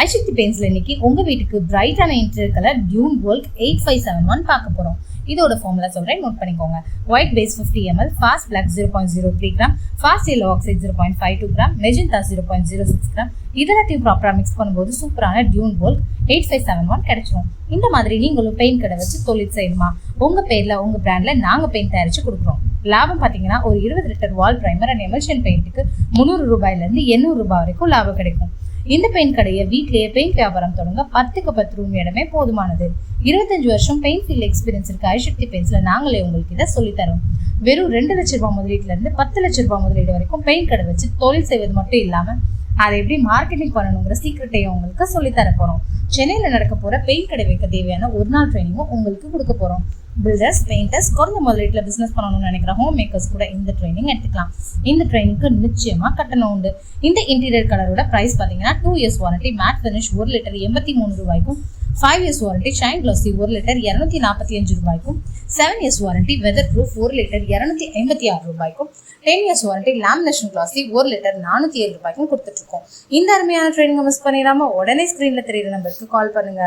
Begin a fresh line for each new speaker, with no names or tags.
ஐசக்தி பெயிண்ட்ஸ்ல இன்னைக்கு உங்க வீட்டுக்கு பிரைட்டான இன்டீரியர் கலர் டியூன் வோல்க் 8571 பார்க்க போறோம். இதோட ஃபார்முலா சொல்றேன், நோட் பண்ணிக்கோங்க. White base 50 ml, fast black 0.03 gram, fast yellow oxide 0.52 gram, magenta 0.06 gram. இதெல்லாத்தையும் ப்ராப்பரா மிக்ஸ் பண்ணும்போது சூப்பரான டியூன் வோல்க் 8571 கிடைச்சிடும். இந்த மாதிரி நீங்களும் பெயிண்ட் கடை வச்சு தொழில் செய்யணுமா? உங்க பேர்ல உங்க பிராண்ட்ல நாங்க பெயிண்ட் தயாரிச்சு கொடுக்குறோம். லாபம் பாத்தீங்கன்னா ஒரு 20 litre wall primer and emulsion பெயிண்ட்டுக்கு 300 ரூபாயில இருந்து 800 ரூபாய் வரைக்கும் லாபம் கிடைக்கும். இந்த பெயிண்ட் கடையை வீட்லயே பெயிண்ட் வியாபாரம் தொடங்க 10க்கு 10 ரூம் இடமே போதுமானது. 25 வருஷம் பெயிண்ட் ஃபீல்ட் எக்ஸ்பீரியன்ஸ் இருக்க ஐசக்தி பெயிண்ட்ஸ்ல நாங்களே உங்களுக்கு இதை சொல்லி தரோம். வெறும் 2 லட்சம் ரூபாய் முதலீட்டுல இருந்து 10 லட்சம் ரூபாய் முதலீடு வரைக்கும் பெயிண்ட் கடை வச்சு தொழில் செய்வது மட்டும் இல்லாம அதை எப்படி மார்க்கெட்டிங் பண்ணணுங்கிற சீக்ரெட்டையும் உங்களுக்கு சொல்லி தர போறோம். சென்னையில நடக்க போற பெயிண்ட் கடை வைக்க தேவையான ஒரு நாள் ட்ரைனிங்கும் உங்களுக்கு கொடுக்க போறோம். பில்டர்ஸ், பெயிண்டர்ஸ், குறைந்த முதலீட்டுல பிசினஸ் பண்ணணும்னு நினைக்கிற ஹோம் மேக்கர்ஸ் கூட இந்த ட்ரைனிங் எடுத்துக்கலாம். இந்த ட்ரைனிங்க்கு நிச்சயமா கட்டணம் உண்டு. இந்த இன்டீரியர் கலரோட பிரைஸ் பாத்தீங்கன்னா 2 years warranty matte finish 1 litre 83 ரூபாய்க்கும், 5 years warranty shine glossy 1 litre 245 ரூபாய்க்கும், 7 years warranty weather proof 1 litre 256 ரூபாய்க்கும், 10 years warranty lamination glossy 1 litre 407 ரூபாய்க்கும் கொடுத்துட்டு இருக்கோம். இந்த அருமையான ட்ரைனிங்கை மிஸ் பண்ணிடாம உடனே ஸ்கிரீன்ல தெரியுற நம்பருக்கு கால் பண்ணுங்க.